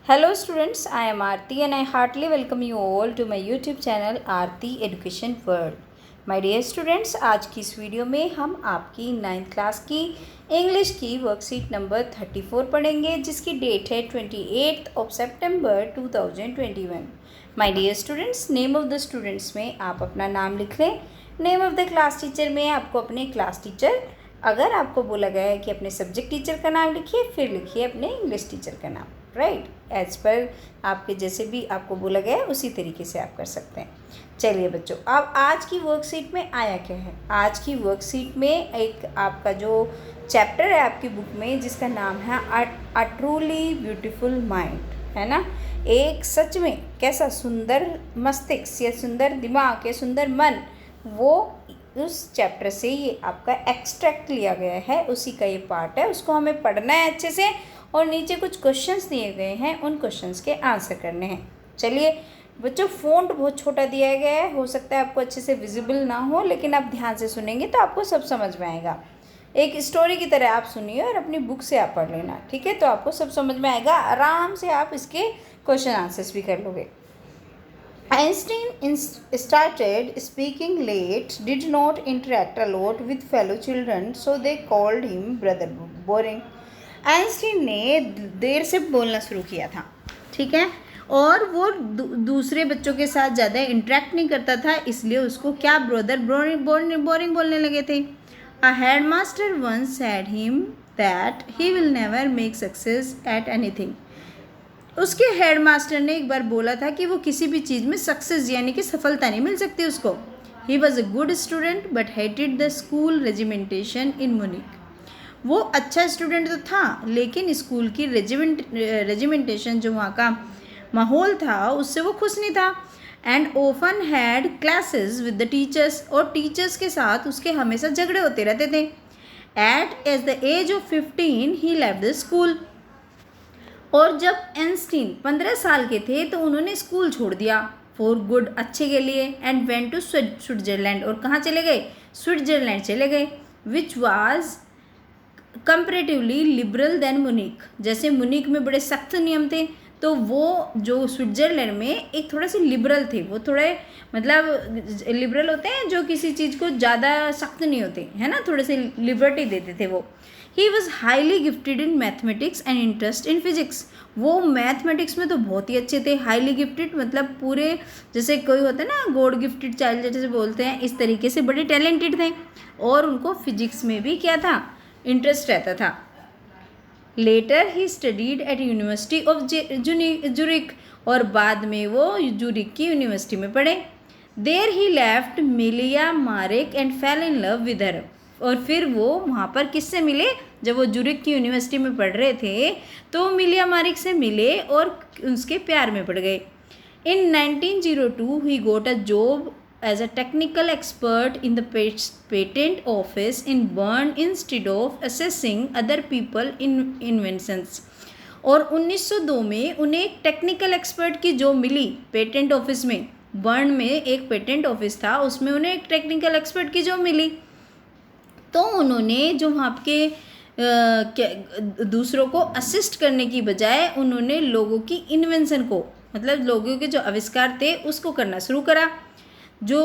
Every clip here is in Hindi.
Hello students, I am Aarti and I heartily welcome you all to my YouTube channel Aarti Education World. My dear students, आज की इस वीडियो में हम आपकी 9th क्लास की इंग्लिश की वर्कशीट नंबर 34 पढ़ेंगे जिसकी डेट है 28 सितंबर 2021. My dear students, name of the students में आप अपना नाम लिख लें. Name of the class teacher में आपको अपने क्लास टीचर, अगर आपको बोला गया है कि अपने सब्जेक्ट टीचर का नाम लिखिए, फिर लिखिए अपने इंग्लिश टीचर का नाम. राइट, एज पर आपके जैसे भी आपको बोला गया है उसी तरीके से आप कर सकते हैं. चलिए बच्चों, अब आज की वर्कशीट में आया क्या है. आज की वर्कशीट में एक आपका जो चैप्टर है आपकी बुक में जिसका नाम है अ ट्रूली ब्यूटीफुल माइंड, है ना. एक सच में कैसा सुंदर मस्तिष्क या सुंदर दिमाग या सुंदर मन, वो उस चैप्टर से ये आपका एक्सट्रैक्ट लिया गया है, उसी का ये पार्ट है. उसको हमें पढ़ना है अच्छे से और नीचे कुछ क्वेश्चंस दिए गए हैं, उन क्वेश्चंस के आंसर करने हैं. चलिए बच्चों, फ़ॉन्ट बहुत छोटा दिया गया है, हो सकता है आपको अच्छे से विजिबल ना हो, लेकिन आप ध्यान से सुनेंगे तो आपको सब समझ में आएगा. एक स्टोरी की तरह आप सुनिए और अपनी बुक से आप पढ़ लेना, ठीक है. तो आपको सब समझ में आएगा, आराम से आप इसके क्वेश्चन आंसर्स भी कर लोगे. Einstein started speaking late, did not interact a lot with fellow children, so they called him Brother Boring. Einstein ने देर से बोलना शुरू किया था, ठीक है, और वो दूसरे बच्चों के साथ ज़्यादा इंटरेक्ट नहीं करता था, इसलिए उसको क्या ब्रदर बोरिंग बोलने लगे थे. A headmaster once said him that he will never make success at anything. उसके हेडमास्टर ने एक बार बोला था कि वो किसी भी चीज़ में सक्सेस यानी कि सफलता नहीं मिल सकती उसको. He was a good student but hated the school regimentation in Munich. वो अच्छा स्टूडेंट तो था, लेकिन स्कूल की रेजिमेंटेशन जो वहाँ का माहौल था उससे वो खुश नहीं था. And often had classes with the teachers, और टीचर्स के साथ उसके हमेशा झगड़े होते रहते थे. At the age of 15 he left the school. और जब आइंस्टीन 15 साल के थे तो उन्होंने स्कूल छोड़ दिया फॉर गुड, अच्छे के लिए. एंड वेंट टू स्विट्जरलैंड, और कहाँ चले गए, स्विट्जरलैंड चले गए. Which was comparatively liberal than Munich. जैसे मुनिक में बड़े सख्त नियम थे, तो वो जो स्विट्जरलैंड में एक थोड़े से लिबरल थे. वो थोड़े मतलब लिबरल होते हैं जो किसी चीज़ को ज़्यादा सख्त नहीं होते, है ना, थोड़े से लिबर्टी देते थे वो. He was highly gifted in mathematics and interest in physics. वो मैथमेटिक्स में तो बहुत ही अच्छे थे. हाईली गिफ्टेड मतलब पूरे, जैसे कोई होता है ना गॉड गिफ्टेड चाइल्ड जैसे बोलते हैं, इस तरीके से बड़े टैलेंटेड थे. और उनको फिजिक्स में भी क्या था, इंटरेस्ट रहता था. Later he studied at university of Zurich, और बाद में वो जूरिक की यूनिवर्सिटी में पढ़े. देर he left Mileva Maric and fell in love with her. और फिर वो वहाँ पर किससे मिले, जब वो जूरिक की यूनिवर्सिटी में पढ़ रहे थे तो मिलिया मारिक से मिले और उसके प्यार में पड़ गए. In 1902 he got a job as a technical expert in the patent office in Bern instead of assessing other people inventions. और 1902 में उन्हें एक टेक्निकल एक्सपर्ट की जॉब मिली पेटेंट ऑफिस में. बर्न में एक पेटेंट ऑफिस था, उसमें उन्हें एक टेक्निकल एक्सपर्ट की जॉब मिली. तो उन्होंने जो वहाँ के दूसरों को असिस्ट करने की बजाय उन्होंने लोगों की इन्वेंशन को, मतलब लोगों के जो आविष्कार थे उसको करना शुरू करा. जो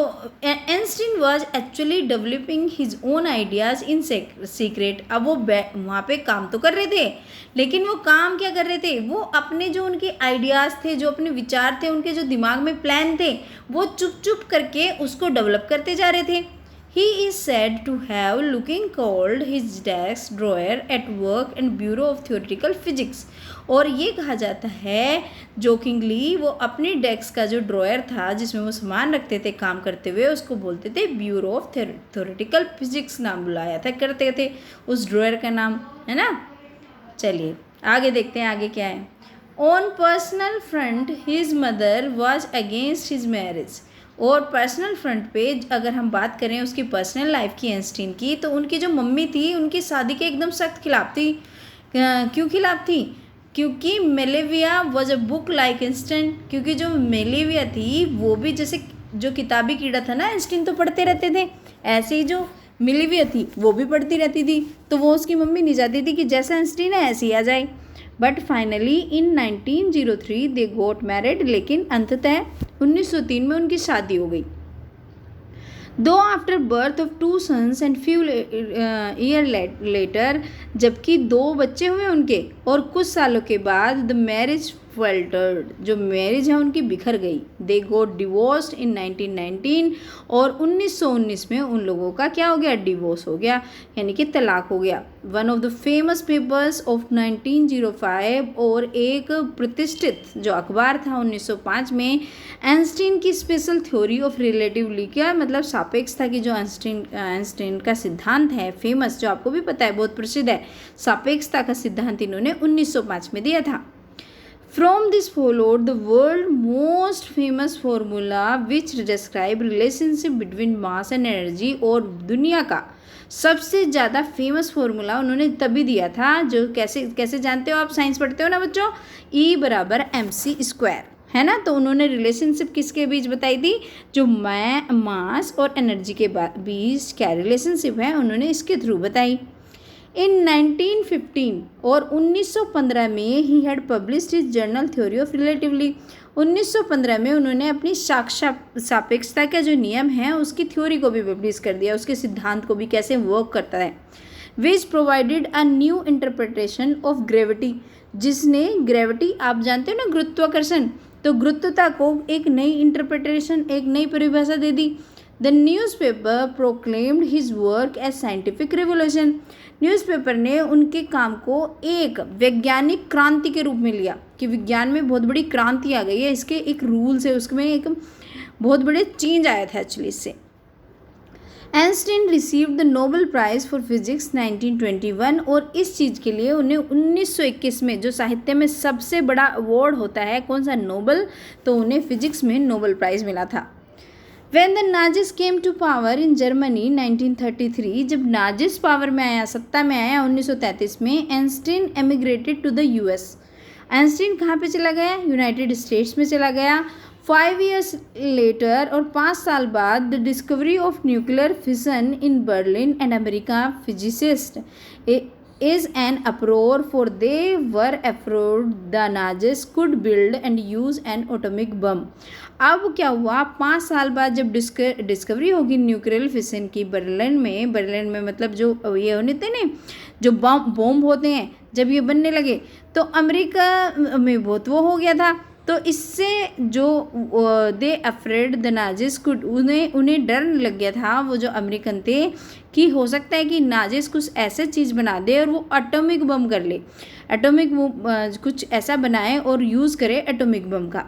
Einstein was actually developing his own ideas in secret. अब वो वहाँ पे काम तो कर रहे थे, लेकिन वो काम क्या कर रहे थे, वो अपने जो उनके आइडियाज़ थे, जो अपने विचार थे, उनके जो दिमाग में प्लान थे, वो चुप चुप करके उसको डेवलप करते जा रहे थे. He is said to have looking called his desk drawer at work and Bureau of Theoretical Physics. और ये कहा जाता है जोकिंगली, वो अपनी डेस्क का जो ड्रॉयर था जिसमें वो सामान रखते थे काम करते हुए, उसको बोलते थे ब्यूरो ऑफ थ्योरेटिकल फिजिक्स, नाम बुलाया था करते थे उस ड्रॉयर का नाम, है ना. चलिए आगे देखते हैं आगे क्या है. On personal front his mother was against his marriage. और पर्सनल फ्रंट पे अगर हम बात करें उसकी पर्सनल लाइफ की आइंस्टीन की, तो उनकी जो मम्मी थी उनकी शादी के एकदम सख्त खिलाफ थी. क्यों खिलाफ थी, क्योंकि Mileva was a book like instant. क्योंकि जो मेलेविया थी वो भी जैसे जो किताबी कीड़ा था ना, आइंस्टीन तो पढ़ते रहते थे, ऐसे ही जो मिलेविया थी वो भी पढ़ती रहती थी. तो वो उसकी मम्मी नहीं चाहती थी कि जैसा आइंस्टीन है ऐसे ही आ जाए. But finally in 1903 they goat married, लेकिन अंततः 1903 में उनकी शादी हो गई। दो after birth of 2 sons and few year later, जबकि 2 बच्चे हुए उनके और कुछ सालों के बाद द मैरिज फल्टर्ड, जो मैरिज है उनकी बिखर गई। दे गोट डिवोर्स्ड इन 1919, और 1919 में उन लोगों का क्या हो गया, डिवोर्स हो गया, यानी कि तलाक हो गया। One of the famous papers of 1905, और एक प्रतिष्ठित जो अखबार था 1905 में, आइंस्टीन की स्पेशल थ्योरी ऑफ रिलेटिविटी, क्या मतलब सापेक्षता की जो आइंस्टीन का सिद्धांत है फेमस, जो आपको भी पता है बहुत प्रसिद्ध है, सापेक्षता का सिद्धांत इन्होंने 1905 में दिया था। From this followed the world most famous formula which describe relationship between mass and energy, और दुनिया का सबसे ज़्यादा फेमस फार्मूला उन्होंने तभी दिया था, जो कैसे जानते हो आप, साइंस पढ़ते हो ना बच्चों, E = mc², है ना। तो उन्होंने रिलेशनशिप किसके बीच बताई थी, जो मास और एनर्जी के बीच क्या रिलेशनशिप है, उन्होंने इसके थ्रू बताई। इन 1915 और 1915 में he had published his journal theory of relativity, 1915 में उन्होंने अपनी सापेक्षता का जो नियम है उसकी थ्योरी को भी पब्लिश कर दिया, उसके सिद्धांत को भी, कैसे वर्क करता है। Which provided a new interpretation of gravity, जिसने ग्रेविटी, आप जानते हो ना गुरुत्वाकर्षण, तो गुरुत्वता को एक नई इंटरप्रिटेशन, एक नई परिभाषा दे दी। The newspaper proclaimed his work as scientific revolution, newspaper ने उनके काम को एक वैज्ञानिक क्रांति के रूप में लिया कि विज्ञान में बहुत बड़ी क्रांति आ गई है, इसके एक रूल्स है, उसमें एक बहुत बड़े चेंज आया था एक्चुअली इससे। Einstein received the Nobel prize for physics 1921, और इस चीज़ के लिए उन्हें 1921 में, जो साहित्य में सबसे बड़ा अवार्ड होता है कौन सा, नोबेल, तो उन्हें फिजिक्स में नोबेल प्राइज़ मिला था। When the Nazis came to power in Germany 1933, जब नाजिस पावर में आया, सत्ता में आया 1933 में, Einstein emigrated to the US। Einstein कहाँ पे चला गया, यूनाइटेड स्टेट्स में चला गया। 5 years later, और 5 साल बाद, the discovery of nuclear fission in Berlin and America physicist is an uproar, for they were afraid the Nazis could build and use an atomic bomb। अब क्या हुआ, 5 साल बाद जब डिस्कवरी होगी न्यूक्लियर फिशन की बर्लिन में मतलब जो ये होने थे ना, जो बॉम्ब होते हैं, जब ये बनने लगे तो अमेरिका में बहुत वो हो गया था। तो इससे जो दे अफ्रेड द नाजिस कुड, उन्हें डर लग गया था, वो जो अमेरिकन थे, कि हो सकता है कि नाजिस कुछ ऐसे चीज़ बना दे और वो एटॉमिक बम कर ले, एटॉमिक कुछ ऐसा बनाए और यूज़ करे एटॉमिक बम का,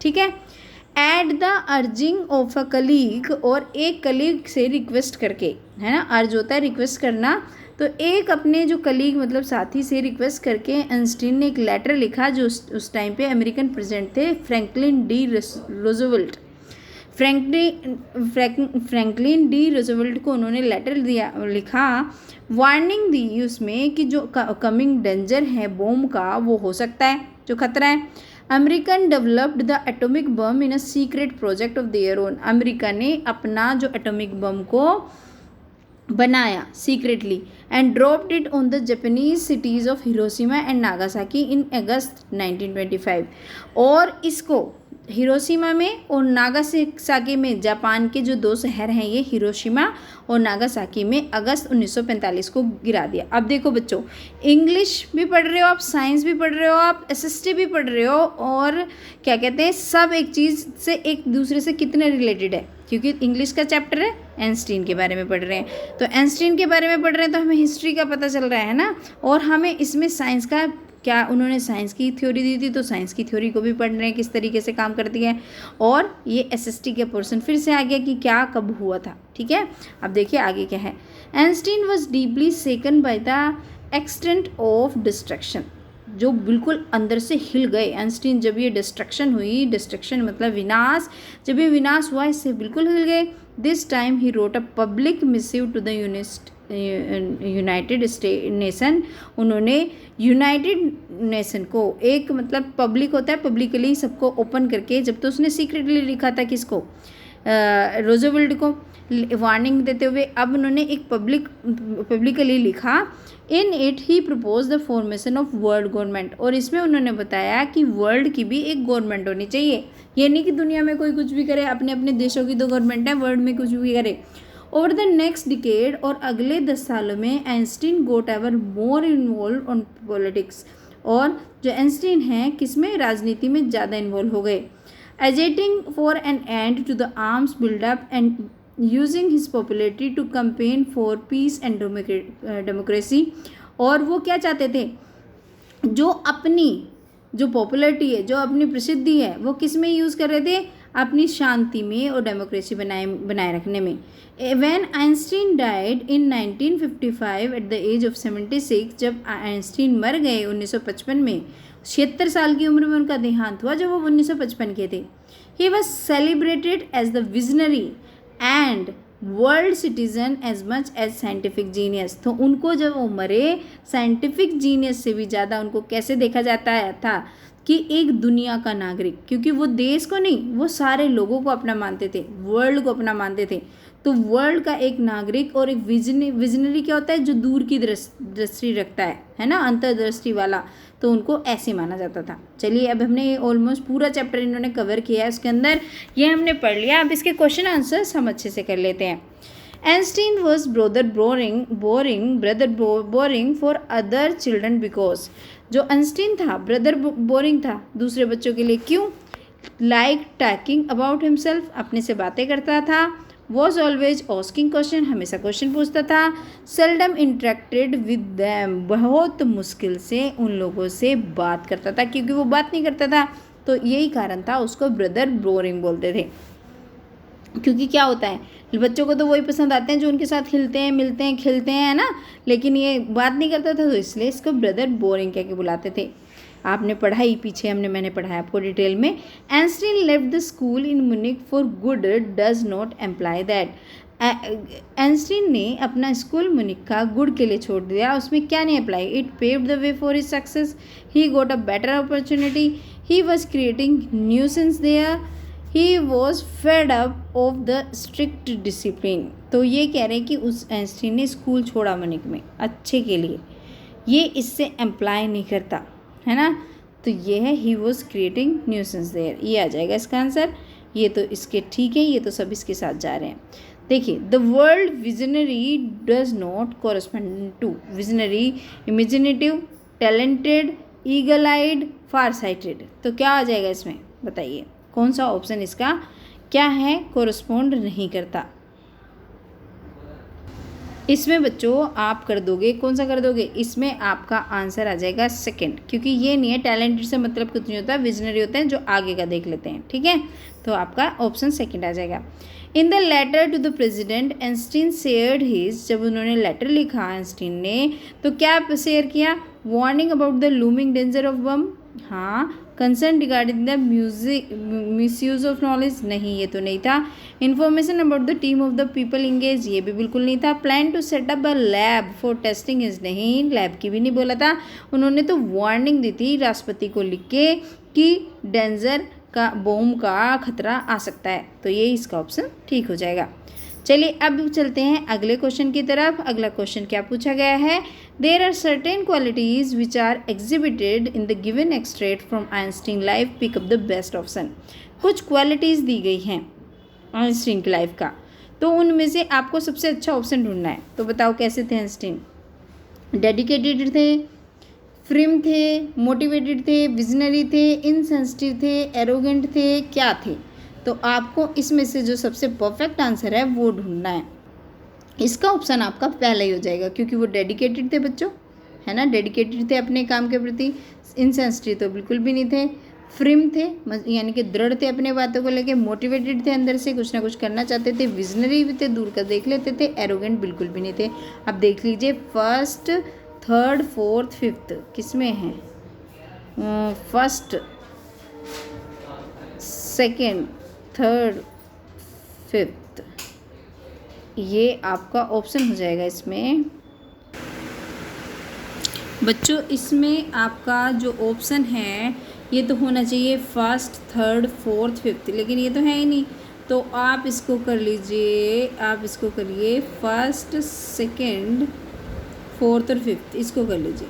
ठीक है। At the urging of a colleague, और एक कलीग से रिक्वेस्ट करके, है ना, अर्ज होता है रिक्वेस्ट करना, तो एक अपने जो कलीग मतलब साथी से रिक्वेस्ट करके आइंस्टीन ने एक लेटर लिखा, जो उस टाइम पे अमेरिकन प्रेसिडेंट थे Franklin D Roosevelt. Franklin D Roosevelt को उन्होंने लेटर लिखा, वार्निंग दी उसमें कि जो कमिंग डेंजर है बॉम्ब का, वो हो सकता है जो खतरा है। American developed the atomic bomb in a secret project of their own, America ने अपना जो एटॉमिक बम को बनाया secretly, and dropped it on the Japanese cities of Hiroshima and Nagasaki in August 1925, और इसको हिरोशिमा में और नागासाकी में, जापान के जो 2 शहर हैं ये हिरोशिमा और नागासाकी में, अगस्त 1945 को गिरा दिया। अब देखो बच्चों, इंग्लिश भी पढ़ रहे हो आप, साइंस भी पढ़ रहे हो आप, एसएसटी भी पढ़ रहे हो, और क्या कहते हैं, सब एक चीज़ से एक दूसरे से कितने रिलेटेड है, क्योंकि इंग्लिश का चैप्टर है, आइंस्टीन के बारे में पढ़ रहे हैं, तो आइंस्टीन के बारे में पढ़ रहे हैं तो हमें हिस्ट्री का पता चल रहा है ना, और हमें इसमें साइंस का, क्या उन्होंने साइंस की थ्योरी दी थी, तो साइंस की थ्योरी को भी पढ़ रहे हैं किस तरीके से काम करती है, और ये एसएसटी के पोर्शन फिर से आ गया कि क्या कब हुआ था, ठीक है। अब देखिए आगे क्या है। Einstein was deeply सेकन by the extent of destruction, जो बिल्कुल अंदर से हिल गए आइंस्टीन जब ये डिस्ट्रक्शन हुई, डिस्ट्रक्शन मतलब विनाश, जब ये विनाश हुआ इससे बिल्कुल हिल गए। This time he wrote a public missive to the United Nation, उन्होंने यूनाइटेड नेशन को, एक मतलब पब्लिक होता है, पब्लिकली सबको ओपन करके, जब तो उसने सीक्रेटली लिखा था किसको, रूजवेल्ट को वार्निंग देते हुए अब उन्होंने एक पब्लिकली लिखा। In it he propose the formation of world government, और इसमें उन्होंने बताया कि वर्ल्ड की भी एक गवर्नमेंट होनी चाहिए। ये नहीं कि दुनिया में कोई कुछ भी करे, अपने अपने देशों की तो गवर्नमेंट है, वर्ल्ड में कुछ भी करे। ओवर द नेक्स्ट डिकेड, और अगले 10 सालों में Einstein got ever more involve on politics, और जो आइंस्टीन हैं किसमें, राजनीति में ज़्यादा इन्वॉल्व हो गए। Agitating for an end to the arms buildup and using his popularity to campaign for peace and democracy. और वो क्या चाहते थे, जो अपनी जो पॉपुलरिटी है, जो अपनी प्रसिद्धि है, वो किस में यूज़ कर रहे थे, अपनी शांति में और डेमोक्रेसी बनाए रखने में। When Einstein died in 1955 at the age of 76, जब आइंस्टीन मर गए 1955 में, 76 साल की उम्र में उनका देहांत हुआ जब वो 1955 के थे। He was celebrated as the visionary and world citizen as much as scientific genius. तो उनको जब वो मरे, साइंटिफिक जीनियस से भी ज़्यादा उनको कैसे देखा जाता था कि एक दुनिया का नागरिक, क्योंकि वो देश को नहीं, वो सारे लोगों को अपना मानते थे, वर्ल्ड को अपना मानते थे। तो वर्ल्ड का एक नागरिक और एक विजनरी क्या होता है, जो दूर की दृष्टि रखता है ना, अंतर्दृष्टि वाला, तो उनको ऐसे माना जाता था। चलिए अब हमने ऑलमोस्ट पूरा चैप्टर इन्होंने कवर किया है, उसके अंदर ये हमने पढ़ लिया। अब इसके क्वेश्चन आंसर्स हम अच्छे से कर लेते हैं। Einstein was brother boring for other children because, जो आइंस्टीन था ब्रदर बोरिंग था दूसरे बच्चों के लिए, क्यों? लाइक टॉकिंग अबाउट हिमसेल्फ, अपने से बातें करता था। वॉज ऑलवेज आस्किंग क्वेश्चन, हमेशा क्वेश्चन पूछता था। सेल्डम इंटरेक्टेड विद दैम, बहुत मुश्किल से उन लोगों से बात करता था, क्योंकि वो बात नहीं करता था, तो यही कारण था उसको ब्रदर बोरिंग बोलते थे। क्योंकि क्या होता है, बच्चों को तो वही पसंद आते हैं जो उनके साथ हिलते हैं, मिलते हैं, खेलते हैं, है ना, लेकिन ये बात नहीं करता था, तो इसलिए इसको ब्रदर बोरिंग कह के बुलाते थे। आपने पढ़ाई पीछे मैंने पढ़ाया आपको डिटेल में। Einstein left the school in Munich for good does not employee that, Einstein ने अपना स्कूल म्यूनिख का गुड के लिए छोड़ दिया, उसमें क्या नहीं apply. It paved the way for his success, he got a better opportunity, he was creating nuisance there, he was fed up of the strict discipline. तो ये कह रहे हैं कि उस आइंस्टीन ने स्कूल छोड़ा म्यूनिख में अच्छे के लिए, ये इससे अप्लाई नहीं करता है ना, तो ये है he was creating nuisance there, ये आ जाएगा इसका आंसर। ये तो इसके ठीक है, ये तो सब इसके साथ जा रहे हैं। देखिए, the world visionary does not correspond to, visionary imaginative, talented, eagle eyed, far sighted, तो क्या आ जाएगा इसमें, बताइए कौन सा ऑप्शन इसका क्या है, कोरस्पॉन्ड नहीं करता। इसमें बच्चों आप कर दोगे, कौन सा कर दोगे, इसमें आपका आंसर आ जाएगा सेकंड, क्योंकि ये नहीं है, टैलेंटेड से मतलब कुछ नहीं होता, विजनरी होते हैं, जो आगे का देख लेते हैं, ठीक है। तो आपका ऑप्शन सेकंड आ जाएगा। In the letter to the president Einstein shared his, जब उन्होंने लेटर लिखा आइंस्टीन ने, तो क्या शेयर किया, warning about the looming danger of bomb, हाँ, concern regarding the misuse of knowledge, नहीं, ये तो नहीं था। Information about the team of the people engage, ये भी बिल्कुल नहीं था। Plan to setup a lab for testing is, नहीं, लैब की भी नहीं बोला था। उन्होंने तो वार्निंग दी थी राष्ट्रपति को लिख के कि डेंजर का बॉम्ब का खतरा आ सकता है, तो ये इसका ऑप्शन ठीक हो जाएगा। चलिए अब चलते हैं अगले क्वेश्चन की तरफ। अगला क्वेश्चन क्या पूछा गया है, there are certain qualities which are exhibited in the given extract from Einstein life, pick up the best option. कुछ क्वालिटीज़ दी गई हैं आइंस्टीन की लाइफ का, तो उनमें से आपको सबसे अच्छा ऑप्शन ढूंढना है। तो बताओ कैसे थे आइंस्टीन, डेडिकेटेड थे, फ्रिम थे, मोटिवेटेड थे, विजनरी थे, इनसेंसिटिव थे, एरोगेंट थे, क्या थे। तो आपको इसमें से जो सबसे परफेक्ट आंसर है वो ढूंढना है। इसका ऑप्शन आपका पहला ही हो जाएगा, क्योंकि वो डेडिकेटेड थे बच्चों, है ना, डेडिकेटेड थे अपने काम के प्रति। इनसेंसिटिव तो बिल्कुल भी नहीं थे, फ्रिम थे यानी कि दृढ़ थे अपने बातों को लेके, मोटिवेटेड थे, अंदर से कुछ ना कुछ करना चाहते थे, विजनरी भी थे, दूर का देख लेते थे, एरोगेंट बिल्कुल भी नहीं थे। अब देख लीजिए फर्स्ट, थर्ड, फोर्थ, फिफ्थ किस में है, फर्स्ट, सेकेंड, थर्ड, फिफ्थ, ये आपका ऑप्शन हो जाएगा इसमें बच्चों। इसमें आपका जो ऑप्शन है ये तो होना चाहिए फर्स्ट, थर्ड, फोर्थ, फिफ्थ, लेकिन ये तो है ही नहीं, तो आप इसको कर लीजिए, आप इसको करिए फर्स्ट, सेकंड, फोर्थ और फिफ्थ, इसको कर लीजिए,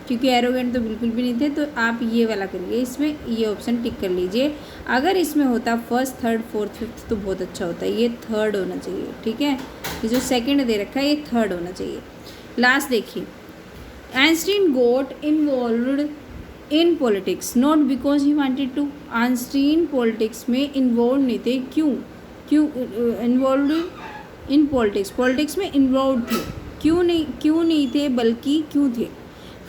क्योंकि एरोगेंट तो बिल्कुल भी नहीं थे। तो आप ये वाला करिए, इसमें ये ऑप्शन टिक कर लीजिए। अगर इसमें होता फर्स्ट, थर्ड, फोर्थ, फिफ्थ तो बहुत अच्छा होता है। ये थर्ड होना चाहिए, ठीक है। ये जो सेकंड दे रखा है ये थर्ड होना चाहिए। लास्ट देखिए, Einstein got involved in politics not because he wanted to. Einstein politics में इन्वॉल्व नहीं थे, क्यों इन्वॉल्व इन पॉलिटिक्स में इन्वॉल्व थे, क्यों नहीं थे, बल्कि क्यों थे।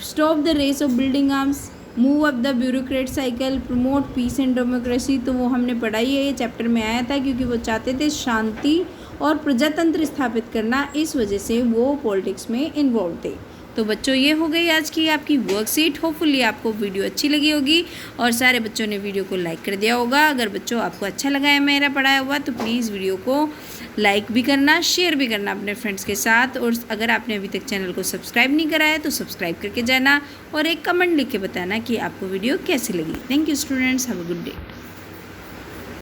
Stop the race of building arms, move up the bureaucrat cycle, promote peace and democracy. तो वो हमने पढ़ाई है, ये चैप्टर में आया था, क्योंकि वो चाहते थे शांति और प्रजातंत्र स्थापित करना, इस वजह से वो पॉलिटिक्स में इन्वॉल्व थे। तो बच्चों ये हो गई आज की आपकी वर्कशीट। होपफुली आपको वीडियो अच्छी लगी होगी और सारे बच्चों ने वीडियो को लाइक कर दिया होगा। अगर बच्चों आपको अच्छा लगा है मेरा पढ़ाया हुआ तो प्लीज़ वीडियो को लाइक भी करना, शेयर भी करना अपने फ्रेंड्स के साथ। और अगर आपने अभी तक चैनल को सब्सक्राइब नहीं करा है तो सब्सक्राइब करके जाना और एक कमेंट लिख के बताना कि आपको वीडियो कैसी लगी। Thank you students, have a good day.